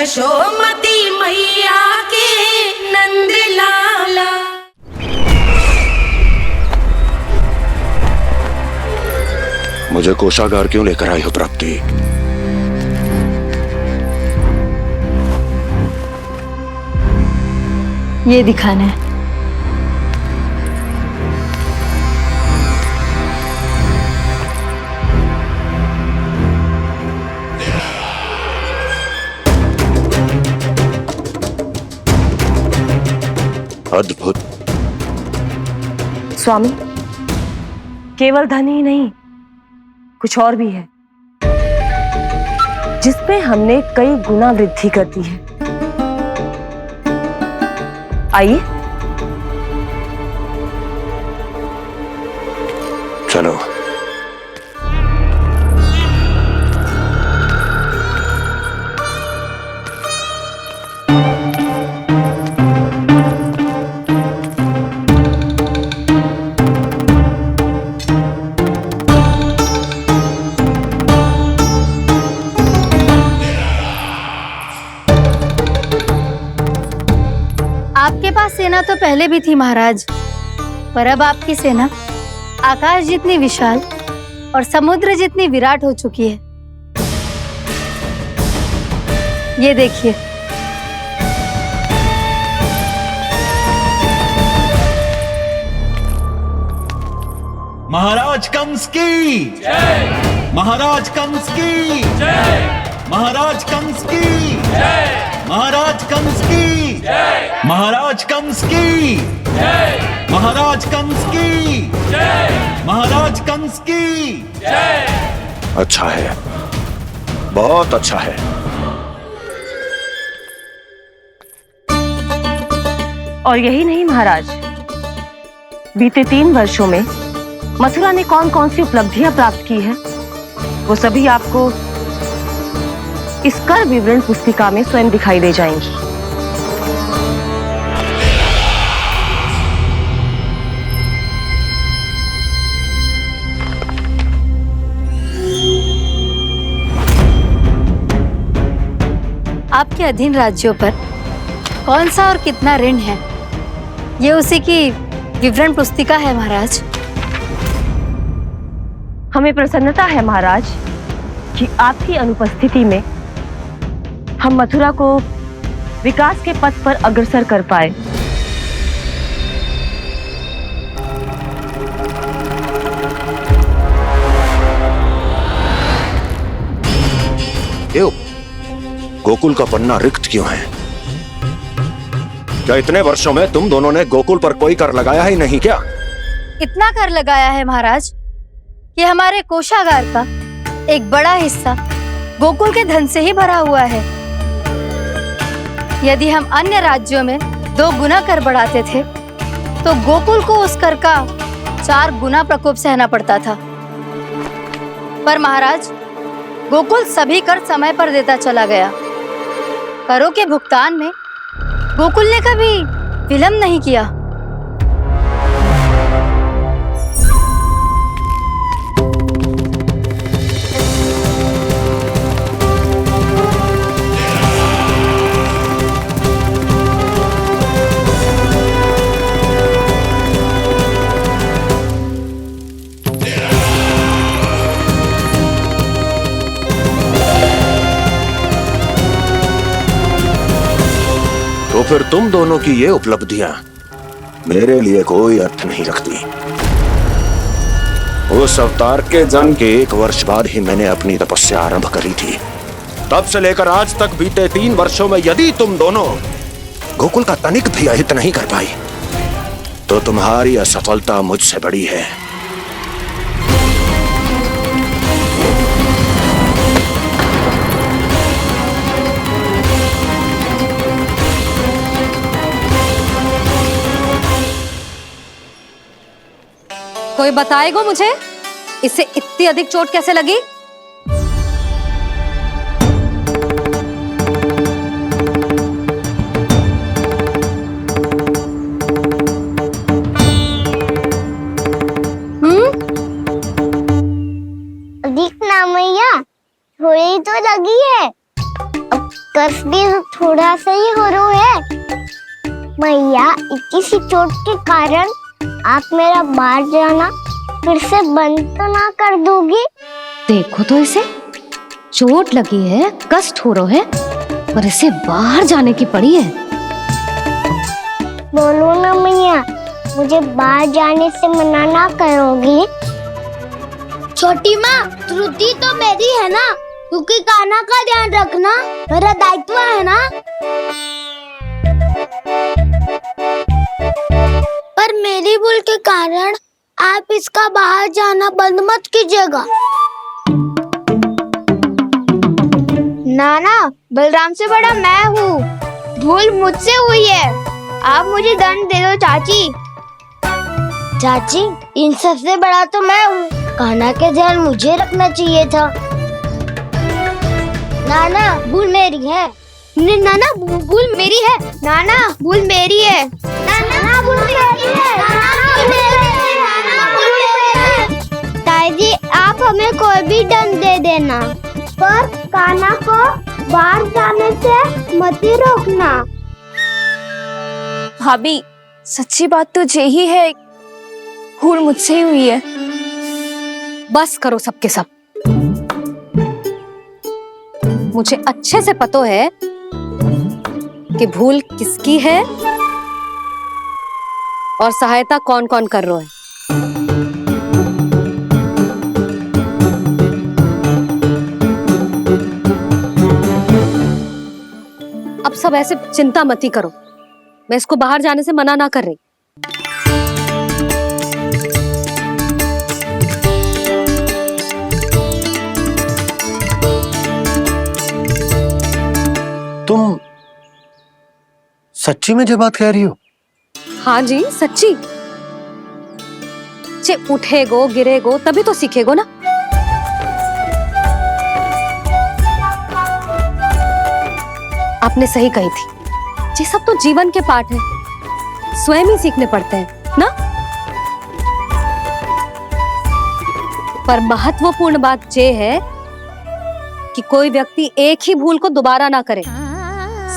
यशोमती मैया के नंद लाला। मुझे कोषागार क्यों लेकर आई हो प्राप्ति? ये दिखाना है। अद्भुत। स्वामी, केवल धन ही नहीं, कुछ और भी है जिसमें हमने कई गुना वृद्धि कर दी है। आइए चलो। आपके पास सेना तो पहले भी थी महाराज, पर अब आपकी सेना आकाश जितनी विशाल और समुद्र जितनी विराट हो चुकी है। ये देखिए। महाराज कंस की जय। महाराज कंस की जय। महाराज कंस की जय। महाराज कंस की जय। महाराज कंस की जय। महाराज कंस की जय। महाराज कंस की जय। अच्छा है, बहुत अच्छा है। और यही नहीं महाराज, बीते 3 वर्षों में मथुरा ने कौन कौन सी उपलब्धियां प्राप्त की है, वो सभी आपको इस कर विवरण पुस्तिका में स्वयं दिखाई दे जाएंगी। आपके अधीन राज्यों पर कौन सा और कितना ऋण है, ये उसी की विवरण पुस्तिका है महाराज। हमें प्रसन्नता है महाराज कि आपकी अनुपस्थिति में हम मथुरा को विकास के पथ पर अग्रसर कर पाए। क्यों? गोकुल का पन्ना रिक्त क्यों है? क्या इतने वर्षों में तुम दोनों ने गोकुल पर कोई कर लगाया ही नहीं क्या? इतना कर लगाया है महाराज कि हमारे कोषागार का एक बड़ा हिस्सा गोकुल के धन से ही भरा हुआ है। यदि हम अन्य राज्यों में 2 गुना कर बढ़ाते थे, तो गोकुल को उस कर का 4 गुना प्रकोप सहना पड़ता था। पर महाराज, गोकुल सभी कर समय पर देता चला गया। करों के भुगतान में गोकुल ने कभी विलंब नहीं किया। तो फिर तुम दोनों की ये उपलब्धियां मेरे लिए कोई अर्थ नहीं रखती। उस अवतार के जन्म के 1 वर्ष बाद ही मैंने अपनी तपस्या आरंभ करी थी। तब से लेकर आज तक बीते 3 वर्षों में यदि तुम दोनों गोकुल का तनिक भी अहित नहीं कर पाई, तो तुम्हारी असफलता मुझसे बड़ी है। कोई बताएगा मुझे, इसे इतनी अधिक चोट कैसे लगी? अधिक ना मैया, थोड़ी तो लगी है। अब कर्स भी थोड़ा सा ही हो रहा है। मैया, इतनी सी चोट के कारण आप मेरा बाहर जाना फिर से बंद तो ना कर दोगी? देखो तो इसे, चोट लगी है, कष्ट हो रहा है, पर इसे बाहर जाने की पड़ी है। बोलो ना मैया, मुझे बाहर जाने से मना ना करोगी? छोटी माँ, त्रुटि तो मेरी है ना, क्योंकि कान्हा का ध्यान रखना मेरा दायित्व है ना। पर मेरी भूल के कारण आप इसका बाहर जाना बंद मत कीजिएगा। नाना, बलराम से बड़ा मैं हूँ, भूल मुझसे हुई है, आप मुझे दंड दे दो चाची। चाची, इन सबसे बड़ा तो मैं हूँ, कान्हा के ध्यान मुझे रखना चाहिए था। नाना, भूल मेरी है। नाना, भूल मेरी है। नाना, भूल मेरी है। नाना, भूल मेरी है। नाना, भूल मेरी है। नाना, भूल मेरी है। ताई जी, आप हमें कोई भी दंड दे देना, पर कान्हा को बाहर जाने से मत ही रोकना। भाभी, सच्ची बात तो यही है, भूल मुझसे ही हुई है। बस करो सबके सब। मुझे अच्छे से पता है कि भूल किसकी है और सहायता कौन कौन कर रहा है। अब सब ऐसे चिंता मत ही करो, मैं इसको बाहर जाने से मना ना कर रही। तुम सच्ची में ये बात कह रही हो? हाँ जी, सच्ची। चे उठेगो गिरेगो तभी तो सीखेगो ना। आपने सही कही थी, ये सब तो जीवन के पाठ है, स्वयं ही सीखने पड़ते हैं ना। पर महत्वपूर्ण बात ये है कि कोई व्यक्ति एक ही भूल को दोबारा ना करे,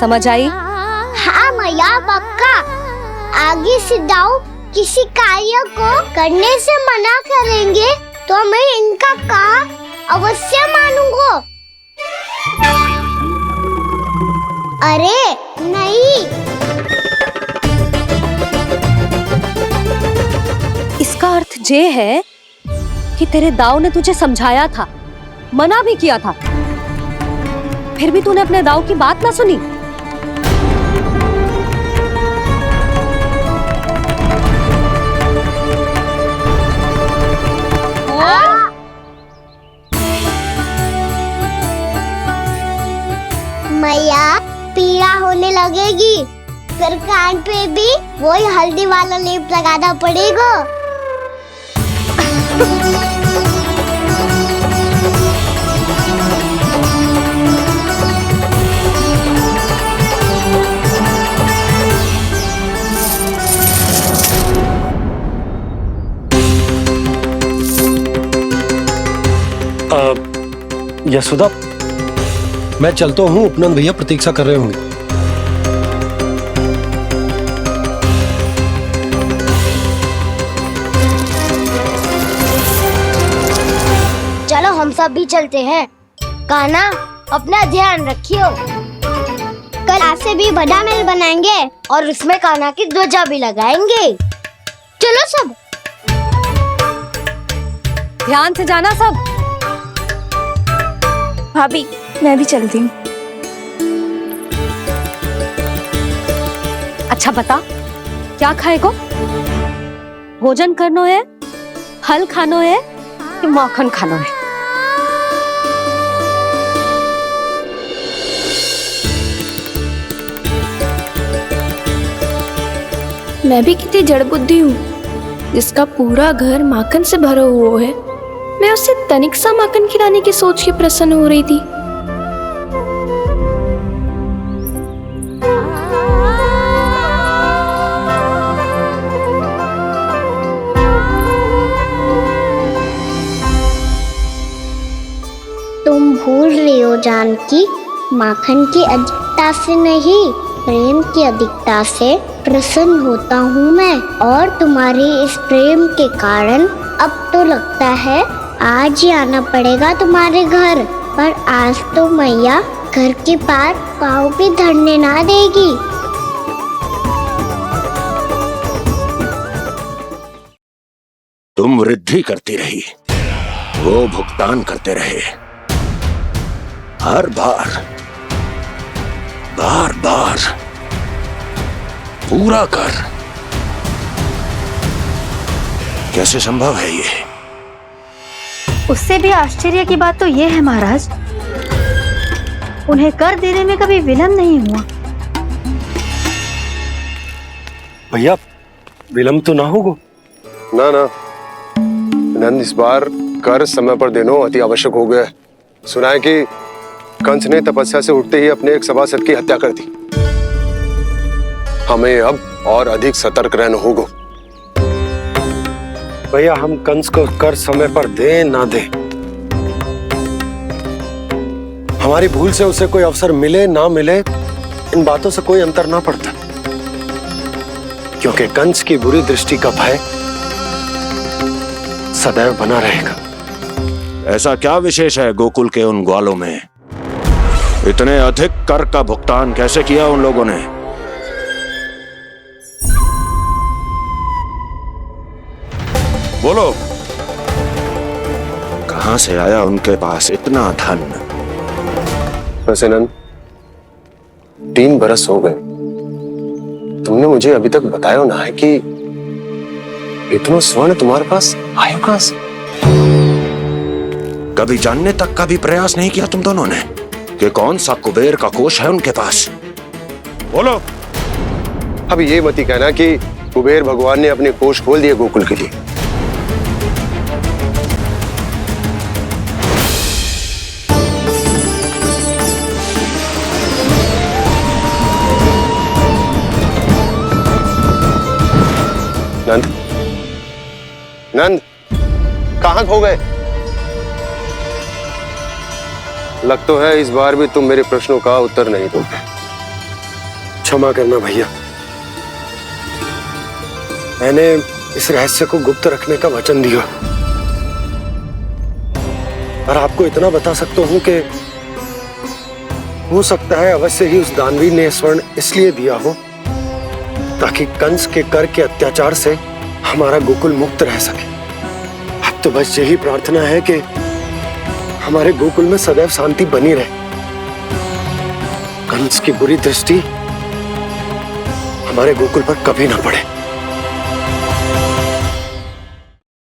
समझ आई? हाँ मैया, पक्का। आगे से दाऊ किसी कार्य को करने से मना करेंगे तो मैं इनका कहा अवश्य मानूंगा। अरे नहीं, इसका अर्थ ये है कि तेरे दाऊ ने तुझे समझाया था, मना भी किया था, फिर भी तूने अपने दाऊ की बात ना सुनी। मैया, पीड़ा होने लगेगी, फिर कान पे भी वही हल्दी वाला लेप लगाना पड़ेगा। यशोदा, मैं चलता हूँ, उपनंद भैया प्रतीक्षा कर रहे होंगे। चलो हम सब भी चलते हैं। कान्हा, अपना ध्यान रखियो। कल आपसे भी बड़ा महल बनाएंगे और उसमें कान्हा की ध्वजा भी लगाएंगे। चलो सब। ध्यान से जाना सब। भाभी, मैं भी चलती हूँ। अच्छा बता, क्या खाएगो? भोजन करनो है, फल खानो है कि माखन खानो है? मैं भी कितनी जड़ बुद्धि हूँ, जिसका पूरा घर माखन से भरा हुआ है। मैं उससे तनिक सा माखन खिलाने की सोच के प्रसन्न हो रही थी। तुम भूल रही हो जानकी, माखन की अधिकता से नहीं, प्रेम की अधिकता से प्रसन्न होता हूँ मैं। और तुम्हारे इस प्रेम के कारण अब तो लगता है आज ही आना पड़ेगा तुम्हारे घर। पर आज तो मैया घर के पार पाँव भी धरने ना देगी। तुम वृद्धि करती रही, वो भुगतान करते रहे। हर बार बार बार पूरा कर। कैसे संभव है ये? उससे भी आश्चर्य की बात तो ये है महाराज, उन्हें कर देने में कभी विलम्ब नहीं हुआ। भैया विलम्ब तो ना होगा? ना ना नंद, इस बार कर समय पर देना अति आवश्यक हो गया है। सुना है कि कंस ने तपस्या से उठते ही अपने एक सभासद की हत्या कर दी। हमें अब और अधिक सतर्क रहना होगा। भैया हम कंस को कर समय पर दे ना दे, हमारी भूल से उसे कोई अवसर मिले ना मिले, इन बातों से कोई अंतर ना पड़ता, क्योंकि कंस की बुरी दृष्टि का भय सदैव बना रहेगा। ऐसा क्या विशेष है गोकुल के उन ग्वालों में? इतने अधिक कर का भुगतान कैसे किया उन लोगों ने? बोलो, कहां से आया उनके पास इतना धन? वैसे नंद, 3 बरस हो गए, तुमने मुझे अभी तक बताया ना है कि इतना स्वर्ण तुम्हारे पास आया कहां से? कभी जानने तक का भी प्रयास नहीं किया तुम दोनों ने कि कौन सा कुबेर का कोष है उनके पास? बोलो। अब ये मत ही कहना कि कुबेर भगवान ने अपने कोष खोल दिए गोकुल के लिए। नंद, नंद, कहां खो गए? लग तो है इस बार भी तुम मेरे प्रश्नों का उत्तर नहीं दोगे। क्षमा करना भैया, मैंने इस रहस्य को गुप्त रखने का वचन दिया, और आपको इतना बता सकता हूं कि हो सकता है अवश्य ही उस दानवीर ने स्वर्ण इसलिए दिया हो ताकि कंस के कर के अत्याचार से हमारा गोकुल मुक्त रह सके। अब तो बस यही प्रार्थना है कि हमारे गोकुल में सदैव शांति बनी रहे, कंस की बुरी दृष्टि हमारे गोकुल पर कभी ना पड़े।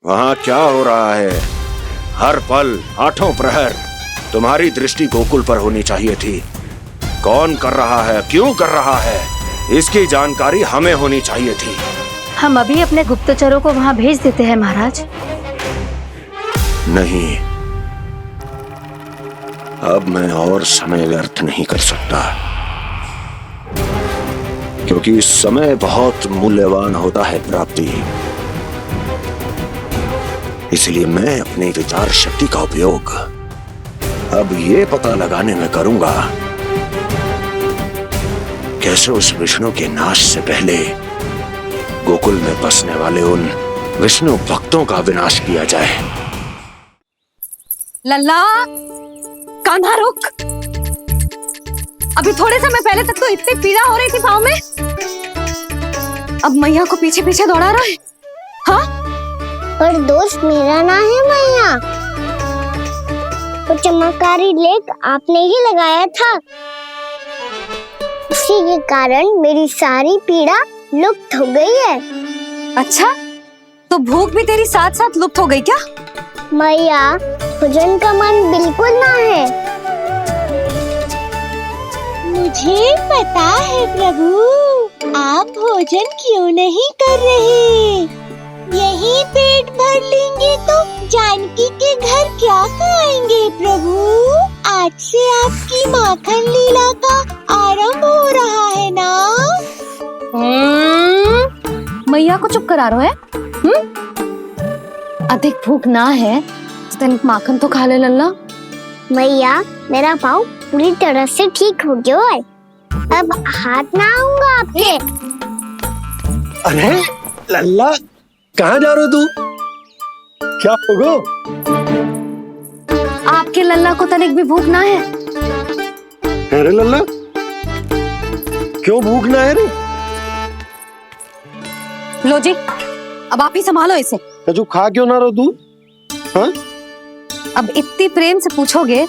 वहां क्या हो रहा है? हर पल, आठों प्रहर तुम्हारी दृष्टि गोकुल पर होनी चाहिए थी। कौन कर रहा है, क्यों कर रहा है, इसकी जानकारी हमें होनी चाहिए थी। हम अभी अपने गुप्तचरों को वहां भेज देते हैं महाराज। नहीं, अब मैं और समय व्यर्थ नहीं कर सकता, क्योंकि समय बहुत मूल्यवान होता है प्राप्ति। इसलिए मैं अपनी विचार शक्ति का उपयोग अब ये पता लगाने में करूंगा कैसे उस विष्णु के नाश से पहले गोकुल में बसने वाले उन विष्णु भक्तों का विनाश किया जाए। लल्ला, कान्हा रुक। अभी थोड़े समय पहले तक तो इतनी पीड़ा हो रही थी पाँव में, अब मैया को पीछे पीछे दौड़ा रहा है। हाँ? पर दोष मेरा ना है मैया, वो चमत्कारी लेख आपने ही लगाया था, इसी के कारण मेरी सारी पीड़ा लुप्त हो गई है। अच्छा, तो भूख भी तेरी साथ साथ लुप्त हो गई क्या? मैया, भोजन का मन बिल्कुल ना है। मुझे पता है प्रभु, आप भोजन क्यों नहीं कर रहे। यही पेट भर लेंगे तो जानकी के घर क्या खाएंगे प्रभु। आज से आपकी माखन लीला का आरंभ हो रहा है ना। मैया को चुप करा रहे हैं? अधिक भूख ना है तो तनिक माखन तो खा ले लल्ला। मैया, मेरा पाँव पूरी तरह से ठीक हो गया है, अब हाथ ना आऊंगा आपके। अरे लल्ला, कहाँ जा रहे हो तू? क्या होगो? आपके लल्ला को तनिक भी भूख ना है? अरे लल्ला, क्यों भूख ना है रे? लो जी, अब आप ही संभालो इसे। तू खा क्यों ना रहो तू? हाँ? अब इतनी प्रेम से पूछोगे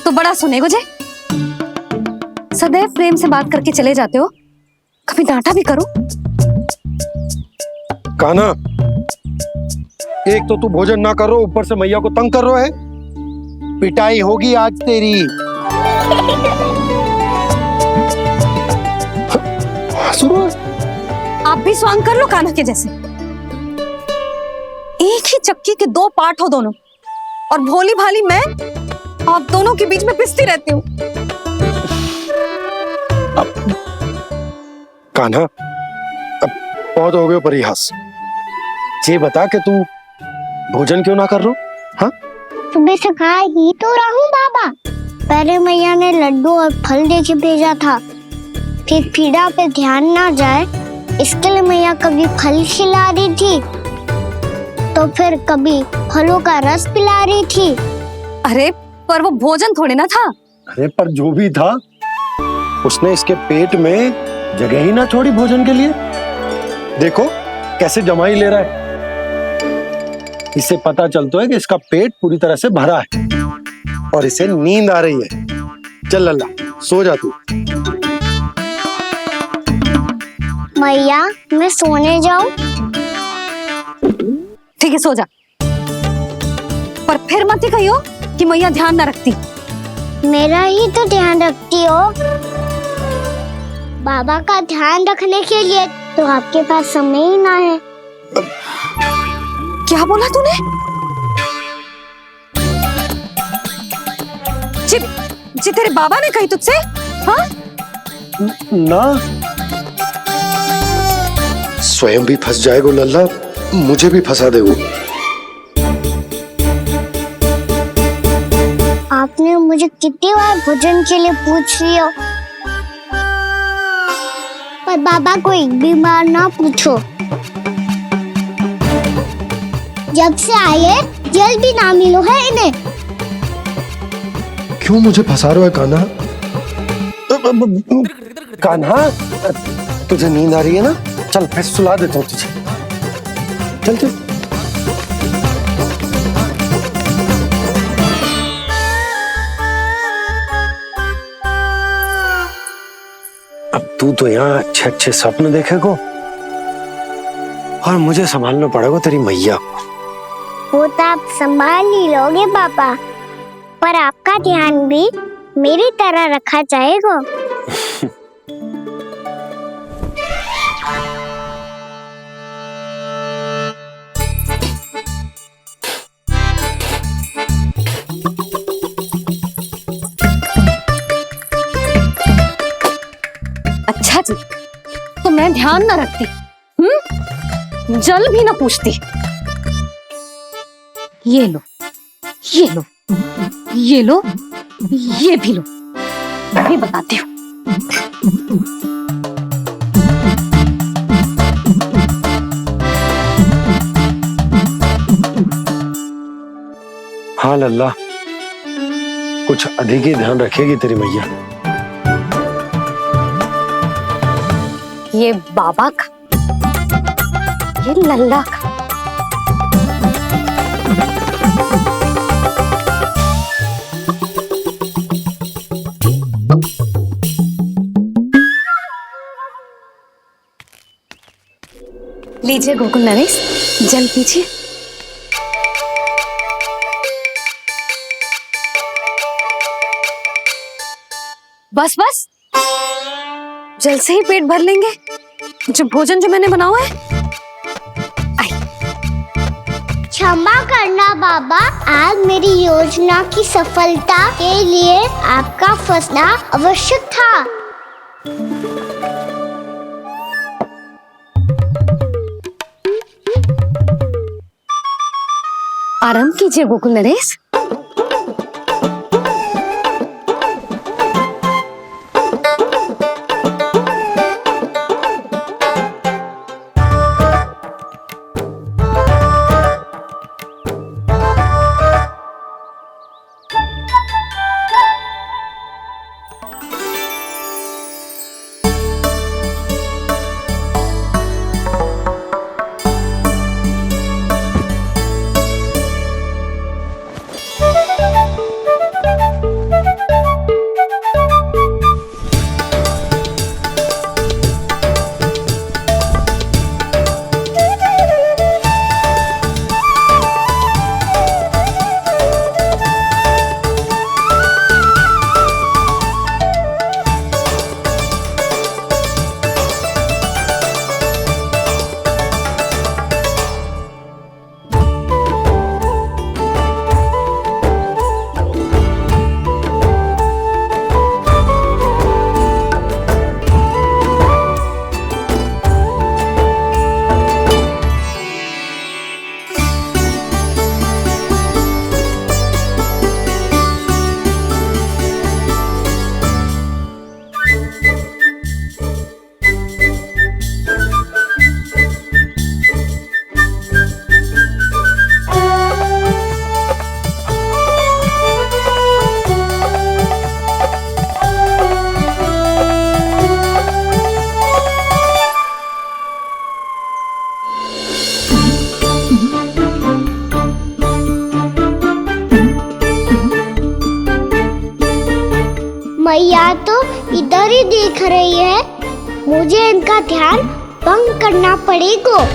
तो बड़ा सुनेगो जे। सदैव प्रेम से बात करके चले जाते हो, कभी डांटा भी करो। कान्हा, एक तो तू भोजन ना करो, ऊपर से मैया को तंग कर रहा है। पिटाई होगी आज तेरी। आप भी स्वांग कर लो कान्हा के जैसे। एक ही चक्की के दो पार्ट हो दोनों, और भोली भाली मैं आप दोनों के बीच में पिसती रहती हूँ। कान्हा, अब बहुत हो गए परिहास। ये बता कि तू भोजन क्यों ना कर रो? हाँ? सुबह से खा ही तो रहा हूँ बाबा। पहले मैया ने लड्डू और फल देके भेजा था, फिर पीड़ा पे ध्यान ना जाए इसके लिए मैया कभी फल खिला रही थी तो फिर कभी फलों का रस पिला रही थी। अरे पर वो भोजन थोड़े ना था। अरे पर जो भी था, उसने इसके पेट में जगह ही ना छोड़ी भोजन के लिए। देखो कैसे जमाई ले रहा है। इससे पता चलता है कि इसका पेट पूरी तरह से भरा है और इसे नींद आ रही है। चल लल्ला, सो जा तू। मैया, मैं सोने जाऊं? ठीक है, सो जा, पर फिर मत ही कहियो कि मैया ध्यान न रखती। मेरा ही तो ध्यान रखती हो। बाबा का ध्यान रखने के लिए तो आपके पास समय ही ना है। क्या बोला तूने? जी तेरे बाबा ने कही तुझसे? हाँ? ना, स्वयं भी फंस जाएगो लल्ला, मुझे भी फंसा देगो। आपने मुझे कितनी बार भोजन के लिए पूछ लिया, पर बाबा को एक भी बार ना पूछो। जब से आए जल भी ना मिलो है इन्हें। क्यों मुझे फंसा रहा है कान्हा? कान्हा, तुझे नींद आ रही है ना? चल मैं सुला देता हूँ तुझे। चल चल। अब तू तो यहाँ अच्छे अच्छे सपने देखेगो और मुझे संभालना पड़ेगा तेरी मैया को। वो तो आप संभाल ही लोगे पापा, पर आपका ध्यान भी मेरी तरह रखा जाएगा। अच्छा जी, तो मैं ध्यान न रखती, जल भी न पूछती। ये लो, ये लो, ये लो, ये भी लो, मैं भी बताती हूँ। हाँ लल्ला, कुछ अधिक ही ध्यान रखेगी तेरी मैया। ये बाबा का, ये लल्ला का। लीजिए गोकुल नरेश, जल पीजिए। बस बस, जल से ही पेट भर लेंगे। जो भोजन जो मैंने बनाया है। क्षमा करना बाबा, आज मेरी योजना की सफलता के लिए आपका फंसना आवश्यक था। आराम कीजिए गोकुल नरेश। मैया तो इधर ही देख रही है, मुझे इनका ध्यान भंग करना पड़ेगा।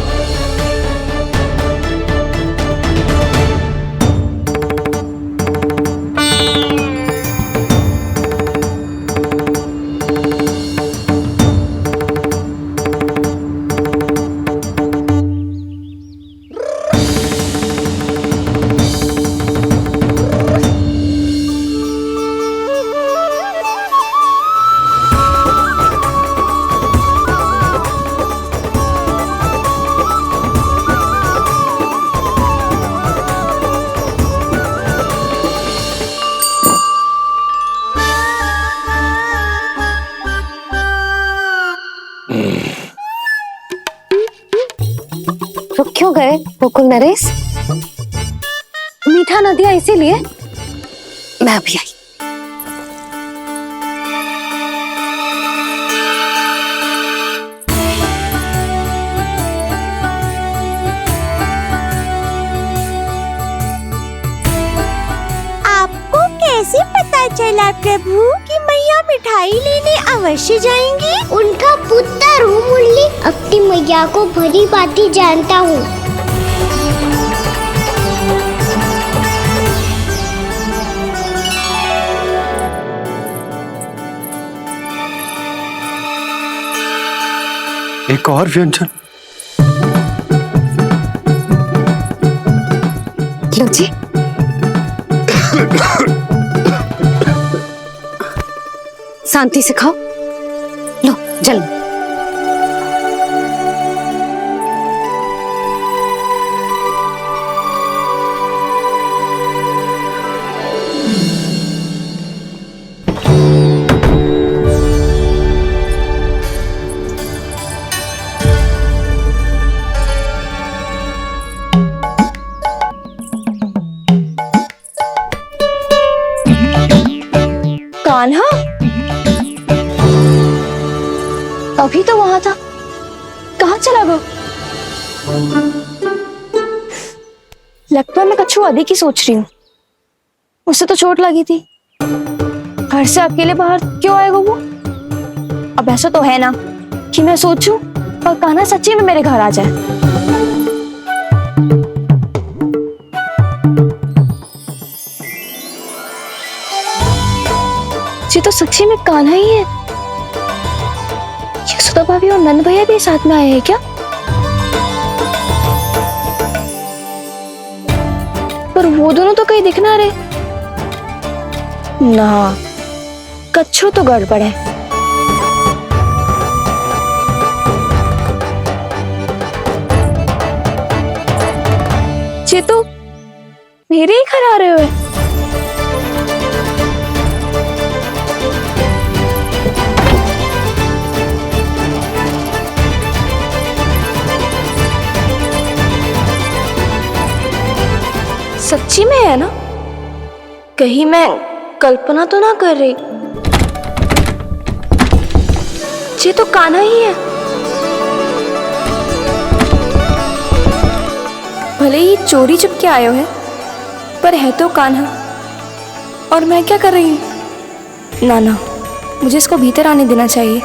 रुक क्यों गए गोकुल नरेश? मीठा न दिया इसीलिए? मैं अभी आई। आपको कैसे पता चला प्रभु कि मैया मिठाई लेने अवश्य जाएंगी? उनका पुत्र हूँ मुरली, अपनी मैया को भली भांति जानता हूँ। एक और व्यंजन। लो जी। शांति से खाओ। लो जल। कान्हा अभी तो वहां था, कहाँ चला गया? लगता है मैं कच्छू आदि की सोच रही हूँ। उससे तो चोट लगी थी, घर से अकेले बाहर क्यों आएगा वो? अब ऐसा तो है ना कि मैं सोचूं और कान्हा सच्ची में मेरे घर आ जाए। ये तो सच्ची में कान्हा ही है। यशोदा भाभी और नंद भैया भी साथ में आए हैं क्या? पर वो दोनों तो कहीं दिख ना रहे। ना, कच्छू तो गड़बड़ है। ये तो मेरे ही घर आ रहे हुए। सच्ची में है ना? कहीं मैं कल्पना तो ना कर रही? ये तो कान्हा ही है। भले ही चोरी चुपके आए हैं, पर है तो कान्हा। और मैं क्या कर रही हूँ? ना ना, मुझे इसको भीतर आने देना चाहिए।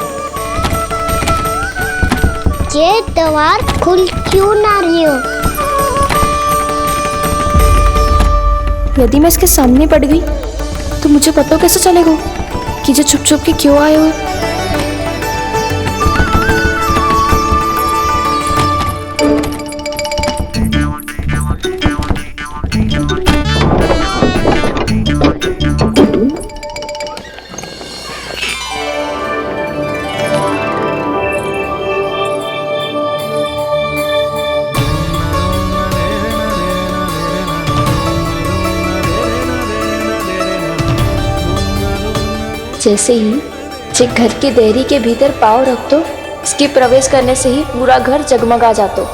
ये द्वार खुल क्यों ना रही हो? यदि मैं इसके सामने पड़ गई तो मुझे पता कैसे चलेगा कि जो छुप छुप के क्यों आए हो? जे घर की देहरी के भीतर पाँव रख दो, इसके प्रवेश करने से ही पूरा घर जगमगा जातो।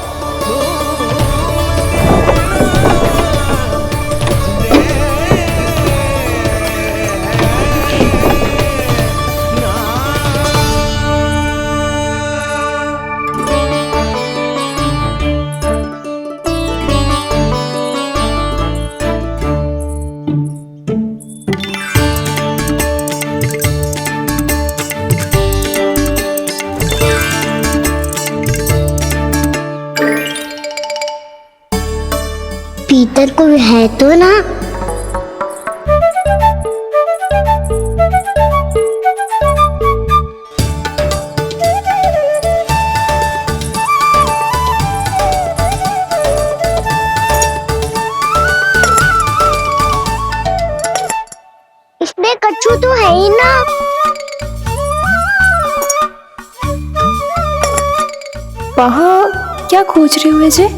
पीतर कोई है तो ना? इसमें कच्छू तो है ही ना। वहाँ क्या खोज रहे हुए जे?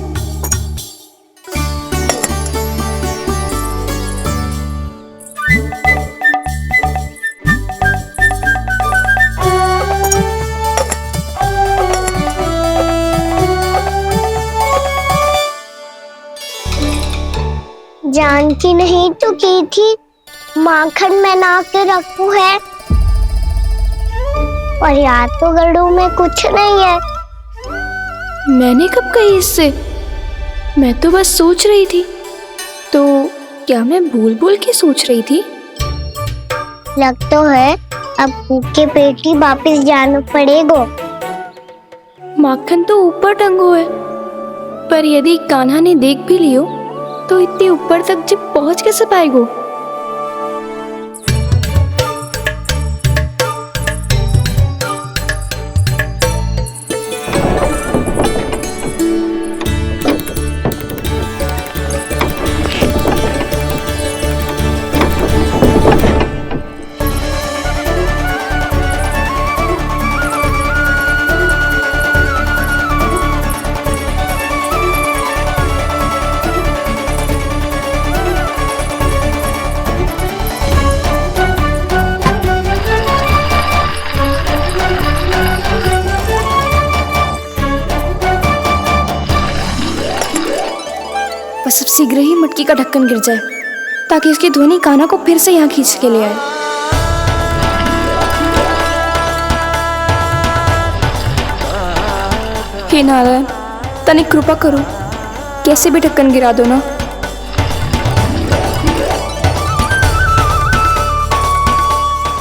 जानकी नहीं तो की थी माखन में ना के रखू है, और याद तो गड़ू में कुछ नहीं है। मैंने कब कही इससे? मैं तो बस सोच रही थी। तो क्या मैं भूल भूल के सोच रही थी? लग तो है अब भूखे पेट ही वापिस जाना पड़ेगा। माखन तो ऊपर टंगो है, पर यदि कान्हा ने देख भी लियो तो इतने ऊपर तक जब पहुंच कैसे पाएगो? बस अब शीघ्र ही मटकी का ढक्कन गिर जाए ताकि उसकी ध्वनि कान्हा को फिर से यहाँ खींच के ले आए। हे नारायण, तनिक कृपा करो, कैसे भी ढक्कन गिरा दो ना।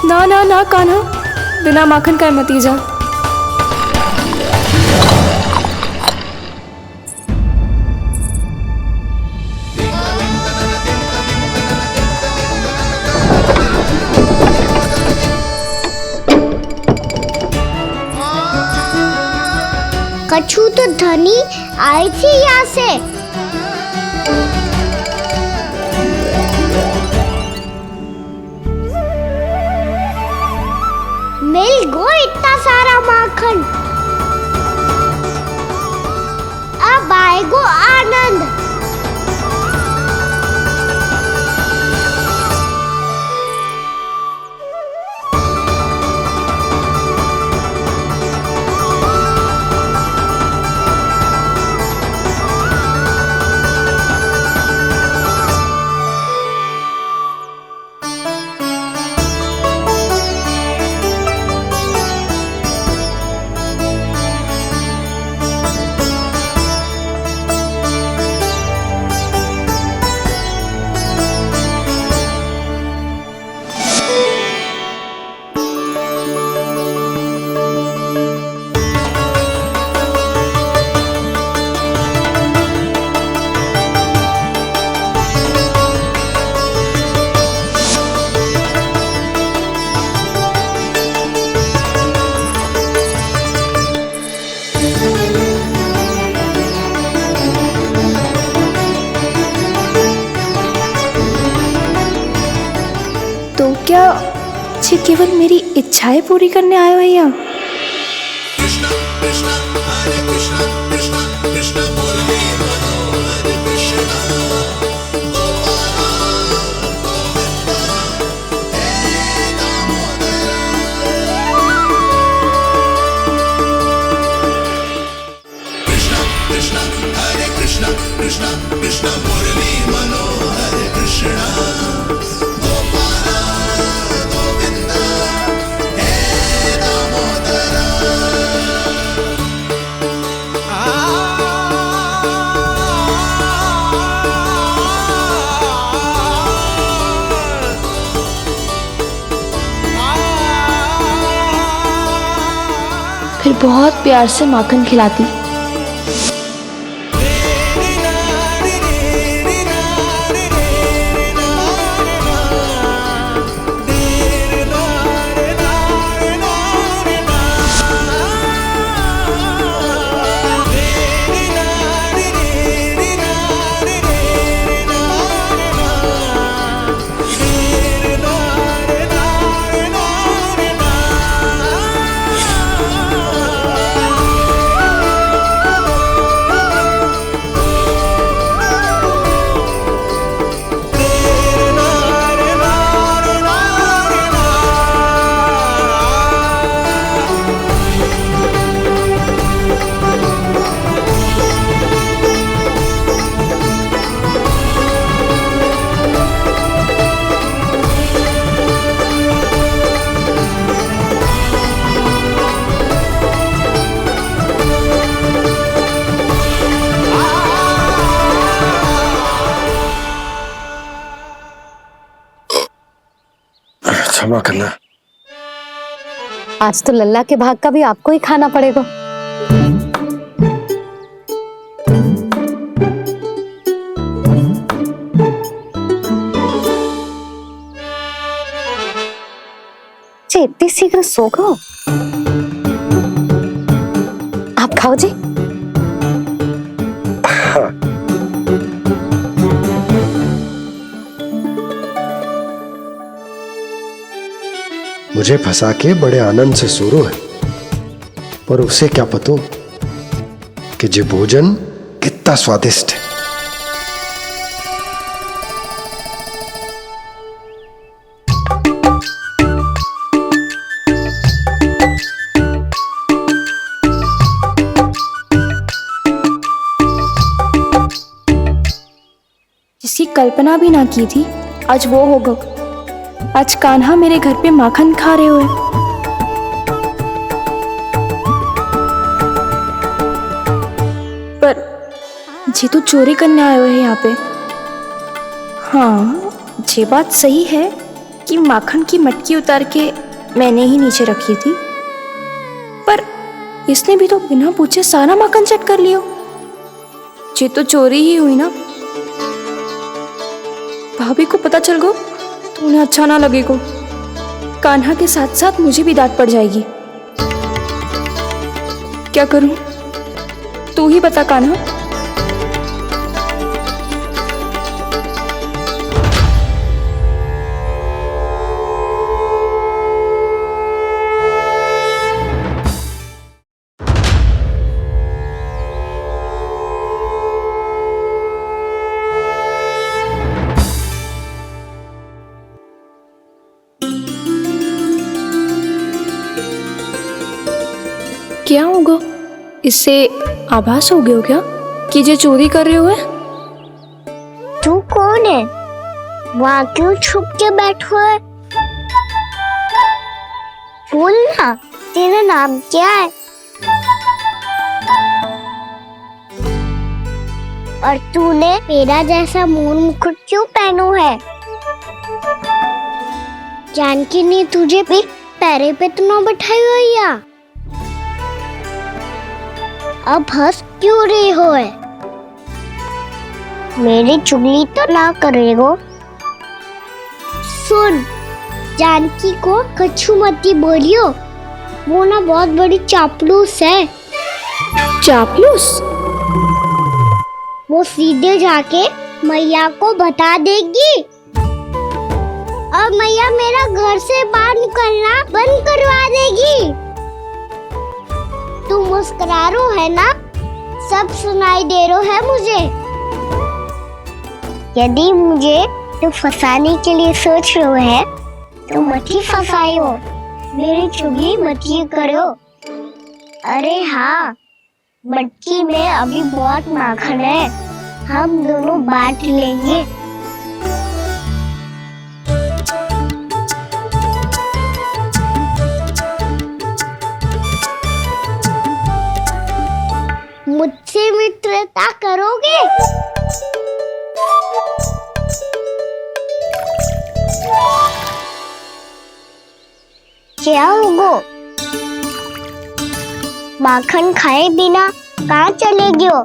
ना ना ना कान्हा, बिना माखन का मत ही जा। कछू तो धनी आई थी यहाँ से। मिल गो इतना सारा माखन, अब आएगो आनंद। तो क्या ये केवल मेरी इच्छाएं पूरी करने आए हो यहाँ? फिर बहुत प्यार से माखन खिलाती। क्षमा करना। आज तो लल्ला के भाग का भी आपको ही खाना पड़ेगा। इतनी शीघ्र सो गो? आप खाओ जी। हाँ। मुझे फंसा के बड़े आनंद से सोरो है, पर उसे क्या पतो कि ये भोजन कितना स्वादिष्ट है। जिसकी कल्पना भी ना की थी आज वो होगा। आज कान्हा मेरे घर पे माखन खा रहे हुए। पर जी तो चोरी करने आए हुए हैं यहाँ पे। हाँ, ये बात सही है कि माखन की मटकी उतार के मैंने ही नीचे रखी थी, पर इसने भी तो बिना पूछे सारा माखन चट कर लिया। ये तो चोरी ही हुई ना। भाभी को पता चल गो तो उन्हें अच्छा ना लगेगा। कान्हा के साथ साथ मुझे भी डांट पड़ जाएगी। क्या करूं? तू ही बता कान्हा। क्या होगा? इससे आभास हो गया क्या कि ये चोरी कर रहे हो? तू कौन है? वहाँ क्यों छुप के बैठो है? बोल ना, तेरा नाम क्या है? और तूने मेरा जैसा मोर मुकुट क्यों पहनो है? जानकी ने तुझे भी पैरे पे तो ना बैठाई हुई है। अब हंस क्यों रही हो है? मेरी चुगली तो ना करेगो। सुन, जानकी को कछु मती बोलियो, वो ना बहुत बड़ी चापलूस है। चापलूस? वो सीधे जाके मैया को बता देगी और मैया मेरा घर से बाहर निकलना बंद करवा देगी। तू मुस्कुरा रो है ना? सब सुनाई दे रो है मुझे। यदि मुझे तो फंसाने के लिए सोच रो है तो मत ही फंसायो, मेरी चुगली मत ही करो। अरे हाँ, मटकी में अभी बहुत माखन है, हम दोनों बांट लेंगे। मुझसे मित्रता करोगे? क्या होगो? माखन खाए बिना कहाँ चलेगी हो?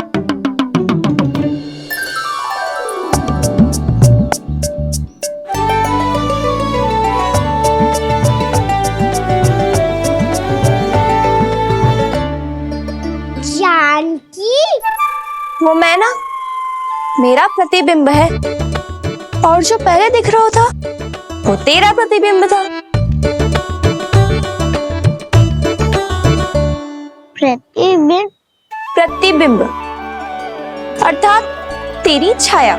जानकी, वो मैं ना, मेरा प्रतिबिंब है, और जो पहले दिख रहा था वो तेरा प्रतिबिंब था। प्रतिबिंब? प्रतिबिंब अर्थात तेरी छाया।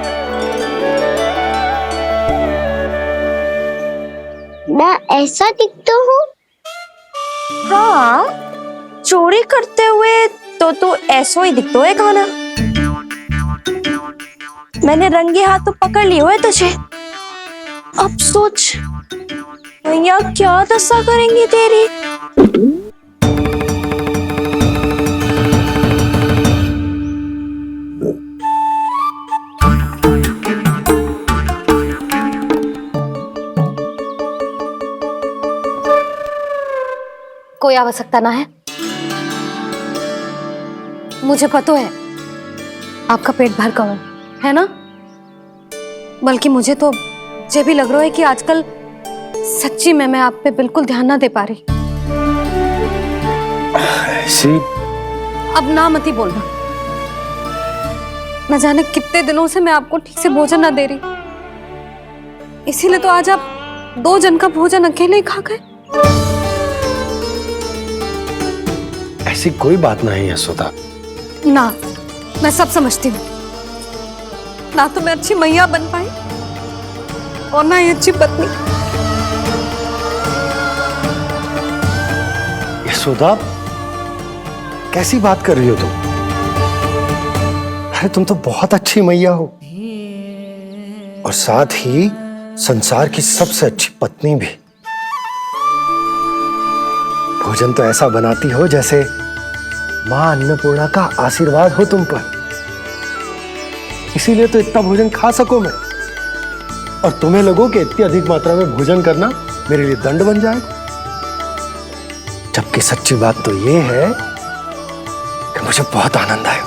मैं ऐसा दिखता हूँ? हाँ, चोरी करते हुए तो तू ऐसो ही दिखतो है खाना। मैंने रंगे हाथ तो पकड़ लिए हुए तुझे। अब सोच भैया क्या दशा करेंगी तेरी। कोई आवश्यकता ना है, मुझे पता है आपका पेट भर का है ना। बल्कि मुझे तो ये भी लग रहा है कि आजकल सच्ची में मैं आप पे बिल्कुल ध्यान ना दे पा रही। ऐसी अब ना मत ही बोलना। न जाने कितने दिनों से मैं आपको ठीक से भोजन ना दे रही, इसीलिए तो आज आप 2 जन का भोजन अकेले ही खा गए। ऐसी कोई बात नहीं है सुधा। ना, मैं सब समझती हूँ। ना तो मैं अच्छी मैया बन पाई और ना ही अच्छी पत्नी। यशोदा, कैसी बात कर रही हो तुम? अरे तुम तो बहुत अच्छी मैया हो, और साथ ही संसार की सबसे अच्छी पत्नी भी। भोजन तो ऐसा बनाती हो जैसे मां अन्नपूर्णा का आशीर्वाद हो तुम पर। इसीलिए तो इतना भोजन खा सको मैं, और तुम्हें लगो कि इतनी अधिक मात्रा में भोजन करना मेरे लिए दंड बन जाए। जबकि सच्ची बात तो ये है कि मुझे बहुत आनंद आया।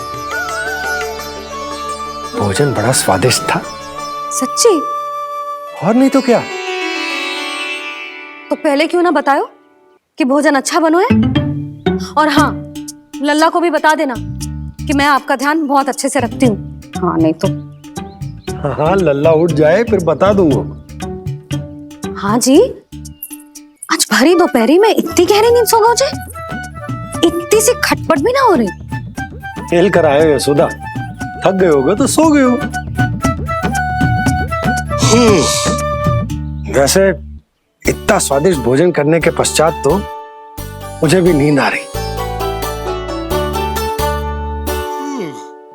भोजन बड़ा स्वादिष्ट था। सच्ची? और नहीं तो क्या। तो पहले क्यों ना बताओ कि भोजन अच्छा बनो है। और हाँ, लल्ला को भी बता देना कि मैं आपका ध्यान बहुत अच्छे से रखती हूँ। हाँ नहीं तो। हाँ, लल्ला उठ जाए फिर बता दूंगा। हाँ जी, आज भरी दोपहरी में इतनी गहरी नींद सो गए, इतनी सी खटपट भी ना हो रही। खेल कर आए हो यशोदा, थक गए होगे तो सो गए हो। वैसे इतना स्वादिष्ट भोजन करने के पश्चात तो मुझे भी नींद आ रही।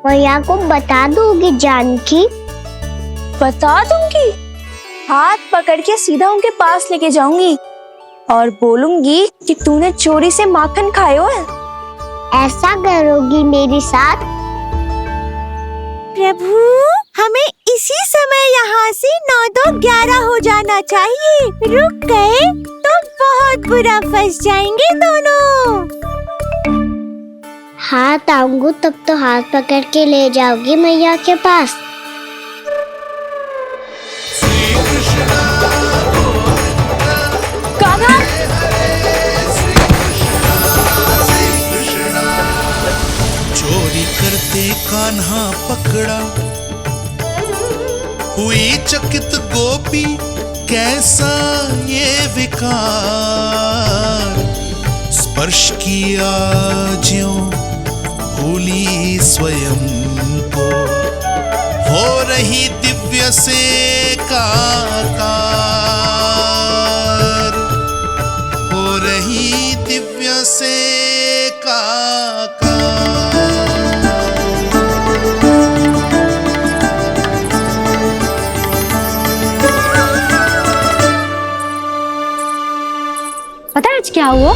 भैया को बता दोगी जानकी? बता दूंगी। हाथ पकड़ के सीधा उनके पास लेके जाऊंगी और बोलूंगी कि तूने चोरी से माखन खाया है। ऐसा करोगी मेरे साथ? प्रभु, हमें इसी समय यहाँ से 9-2-11 हो जाना चाहिए। रुक गए तो बहुत बुरा फंस जाएंगे दोनों। हाथ आऊंगी तब तो हाथ पकड़ के ले जाओगी मैया के पास। कान्हा, चोरी करते कान्हा पकड़ा, हुई चकित गोपी कैसा ये विकार। स्पर्श किया ज्यों भूली स्वयं को, हो रही दिव्य से काकार, हो रही दिव्य से काकार। क्या हुआ?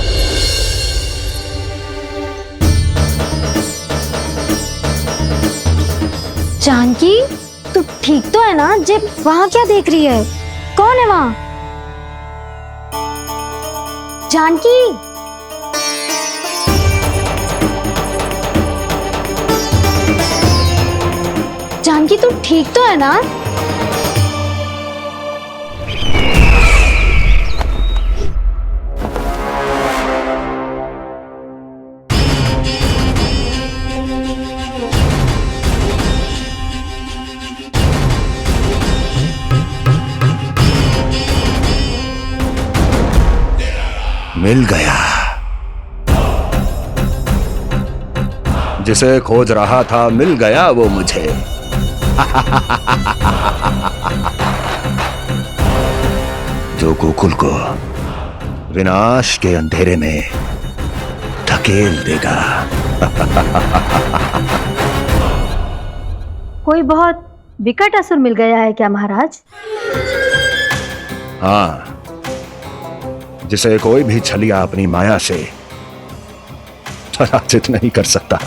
जानकी, तू ठीक तो है ना? जिप वहाँ क्या देख रही है? कौन है वहाँ? जानकी, जानकी तू ठीक तो है ना? मिल गया। जिसे खोज रहा था मिल गया वो मुझे। जो गोकुल को विनाश के अंधेरे में धकेल देगा। कोई बहुत विकट असुर मिल गया है क्या महाराज? हाँ, जिसे कोई भी छलिया अपनी माया से पराजित नहीं कर सकता।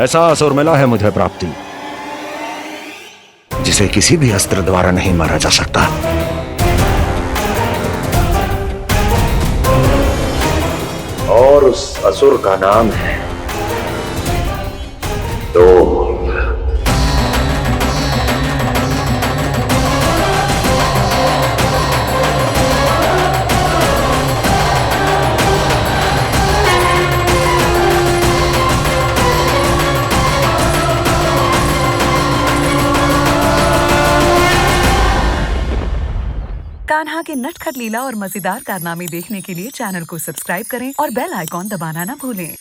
ऐसा असुर मिला है मुझे प्राप्ति, जिसे किसी भी अस्त्र द्वारा नहीं मारा जा सकता। और उस असुर का नाम है डोल। कान्हा के नटखट लीला और मजेदार कारनामे देखने के लिए चैनल को सब्सक्राइब करें और बेल आइकॉन दबाना ना भूलें।